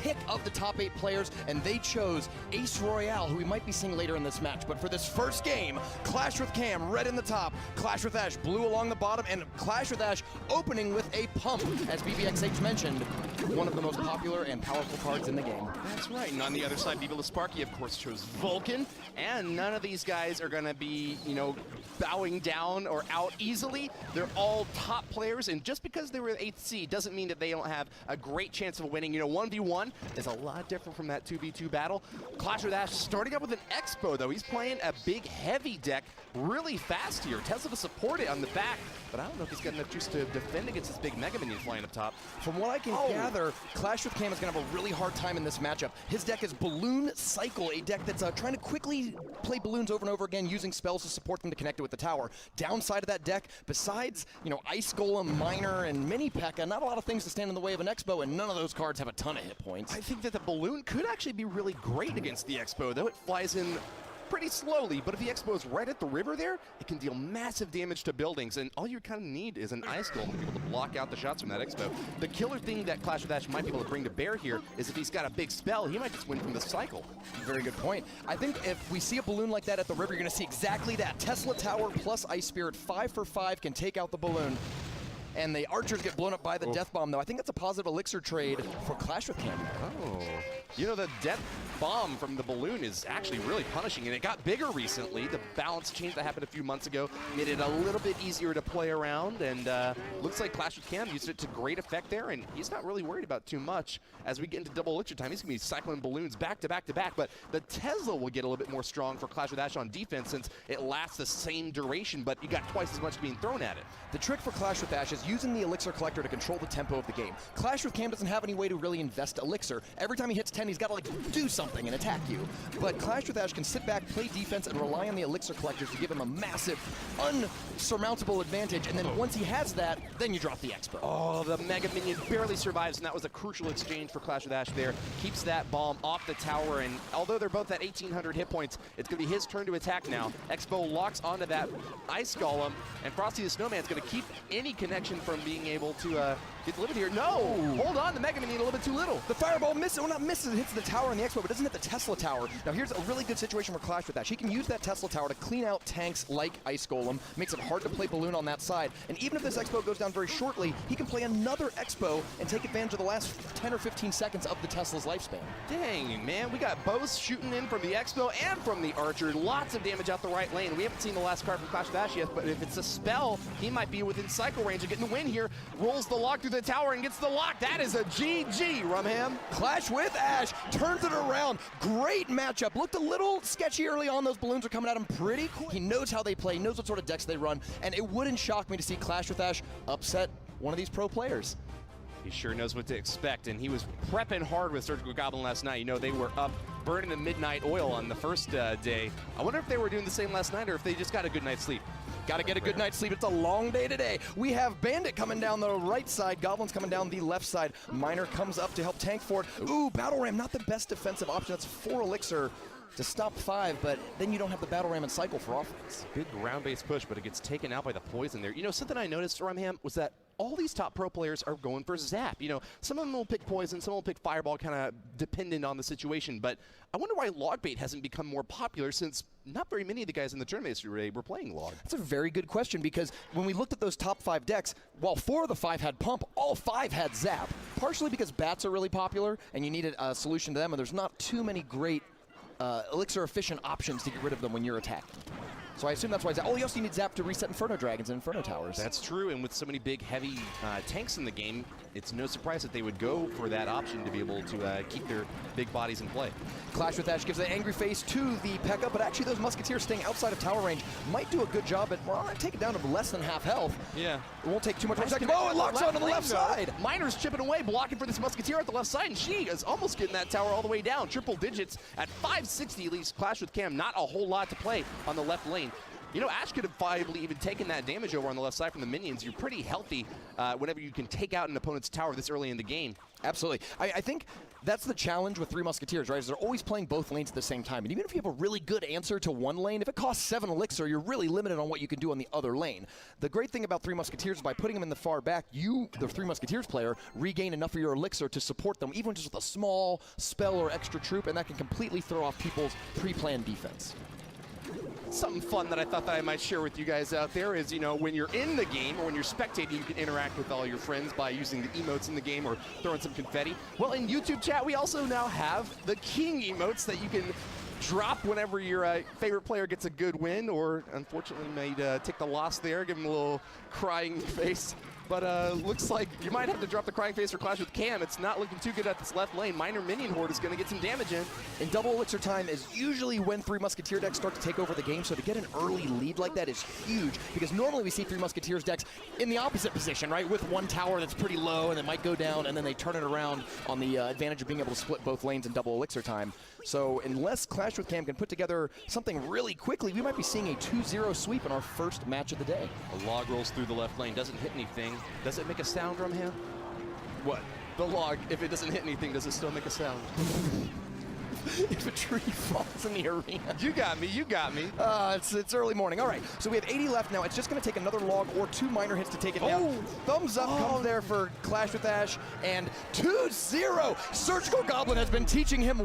Pick of the top 8 players, and they chose Ace Royale, who we might be seeing later in this match. But for this first game, Clash with Cam, red in the top, Clash with Ash, blue along the bottom, and Clash with Ash opening with a pump, as BBXH mentioned, one of the most popular and powerful cards in the game. That's right, and on the other side, Viva Sparky, of course, chose Vulcan, and none of these guys are going to be, you know, bowing down or out easily. They're all top players, and just because they were 8th seed doesn't mean that they don't have a great chance of winning. You know, 1v1 is a lot different from that 2v2 battle. Clash with Ash starting up with an Expo, though. He's playing a big, heavy deck really fast here. Tesla to support it on the back, but I don't know if he's got enough juice to defend against his big Mega Minion flying up top. From what I can gather, Clash with Cam is going to have a really hard time in this matchup. His deck is Balloon Cycle, a deck that's trying to quickly play balloons over and over again, using spells to support them to connect it with the tower. Downside of that deck, besides, you know, Ice Golem, Miner, and Mini P.E.K.K.A., not a lot of things to stand in the way of an Expo, and none of those cards have a ton of hit points. I think that the Balloon could actually be really great against the Expo, though it flies in pretty slowly, but if the Expo is right at the river there, it can deal massive damage to buildings, and all you kind of need is an Ice Golem to be able to block out the shots from that Expo. The killer thing that Clash with Ash might be able to bring to bear here is if he's got a big spell, he might just win from the cycle. Very good point. I think if we see a balloon like that at the river, you're going to see exactly that. Tesla Tower plus Ice Spirit, 5 for 5, can take out the balloon. And the archers get blown up by the Death Bomb, though. I think that's a positive elixir trade for Clash with Cam. Oh. You know, the Death Bomb from the balloon is actually really punishing, and it got bigger recently. The balance change that happened a few months ago made it a little bit easier to play around, and looks like Clash with Cam used it to great effect there, and he's not really worried about too much. As we get into double elixir time, he's going to be cycling balloons back to back to back, but the Tesla will get a little bit more strong for Clash with Ash on defense since it lasts the same duration, but you got twice as much being thrown at it. The trick for Clash with Ash is using the Elixir Collector to control the tempo of the game. Clash with Cam doesn't have any way to really invest Elixir. Every time he hits 10, he's got to like do something and attack you. But Clash with Ash can sit back, play defense, and rely on the Elixir Collectors to give him a massive, unsurmountable advantage. And then once he has that, then you drop the Expo. Oh, the Mega Minion barely survives, and that was a crucial exchange for Clash with Ash there. Keeps that bomb off the tower, and although they're both at 1,800 hit points, it's going to be his turn to attack now. Expo locks onto that Ice Golem, and Frosty the Snowman's going to keep any connection from being able to get delivered here. No! Hold on, the Mega Minion a little bit too little. The Fireball misses, well not misses, it hits the tower on the Expo, but doesn't hit the Tesla Tower. Now here's a really good situation for Clash with Ash. He can use that Tesla Tower to clean out tanks like Ice Golem, makes it hard to play Balloon on that side, and even if this Expo goes down very shortly, he can play another Expo and take advantage of the last 10 or 15 seconds of the Tesla's lifespan. Dang, man, we got both shooting in from the Expo and from the Archer. Lots of damage out the right lane. We haven't seen the last card from Clash with Ash yet, but if it's a spell, he might be within cycle range of getting the win here. Rolls the lock through the tower and gets the lock. That is a GG, Rumham. Clash with Ash turns it around. Great matchup. Looked a little sketchy early on. Those balloons are coming at him pretty quick. He knows how they play, knows what sort of decks they run, and it wouldn't shock me to see Clash with Ash upset one of these pro players. He sure knows what to expect, and he was prepping hard with Surgical Goblin last night. You know, they were up burning the midnight oil on the first day. I wonder if they were doing the same last night or if they just got a good night's sleep. Got to get a good night's sleep. It's a long day today. We have Bandit coming down the right side. Goblins coming down the left side. Miner comes up to help tank for it. Ooh, Battle Ram, not the best defensive option. That's 4 elixir to stop 5, but then you don't have the Battle Ram and cycle for offense. Big ground-based push, but it gets taken out by the poison there. You know, something I noticed, Rumham, was that all these top pro players are going for Zap. You know, some of them will pick Poison, some will pick Fireball, kind of dependent on the situation, but I wonder why Logbait hasn't become more popular since not very many of the guys in the tournament yesterday were playing Log. That's a very good question, because when we looked at those top 5 decks, while 4 of the 5 had Pump, all 5 had Zap. Partially because bats are really popular, and you needed a solution to them, and there's not too many great elixir-efficient options to get rid of them when you're attacked. So I assume that's why Zap. Oh, you also need Zap to reset Inferno Dragons and Inferno Towers. That's true, and with so many big, heavy tanks in the game, it's no surprise that they would go for that option to be able to keep their big bodies in play. Clash with Ash gives an angry face to the P.E.K.K.A, but actually those Musketeers staying outside of tower range might do a good job at, well, take it down to less than half health. Yeah. It won't take too much. Oh, it locks on the left side. Miner's chipping away, blocking for this Musketeer at the left side, and she is almost getting that tower all the way down. Triple digits at 560 at least. Clash with Cam, not a whole lot to play on the left lane. You know, Ash could have probably even taken that damage over on the left side from the minions. You're pretty healthy whenever you can take out an opponent's tower this early in the game. Absolutely. I think that's the challenge with Three Musketeers, right? Is they're always playing both lanes at the same time. And even if you have a really good answer to one lane, if it costs 7 elixir, you're really limited on what you can do on the other lane. The great thing about Three Musketeers is by putting them in the far back, you, the Three Musketeers player, regain enough of your elixir to support them, even just with a small spell or extra troop, and that can completely throw off people's pre-planned defense. Something fun that I thought that I might share with you guys out there is, you know, when you're in the game or when you're spectating, you can interact with all your friends by using the emotes in the game or throwing some confetti. Well, in YouTube chat, we also now have the King emotes that you can drop whenever your favorite player gets a good win or, unfortunately, may take the loss there, give him a little crying face. But looks like you might have to drop the crying face for Clash with Cam. It's not looking too good at this left lane. Minor Minion Horde is going to get some damage in. And double elixir time is usually when Three Musketeer decks start to take over the game, so to get an early lead like that is huge, because normally we see Three Musketeers decks in the opposite position, right, with one tower that's pretty low and it might go down, and then they turn it around on the advantage of being able to split both lanes in double elixir time. So unless Clash with Cam can put together something really quickly, we might be seeing a 2-0 sweep in our first match of the day. A log rolls through the left lane, doesn't hit anything. Does it make a sound, Drumhand? What? The log, if it doesn't hit anything, does it still make a sound? If a tree falls in the arena. You got me, you got me. It's early morning. All right, so we have 80 left now. It's just going to take another log or 2 minor hits to take it down. Thumbs up comes there for Clash with Ash, and 2-0. Surgical Goblin has been teaching him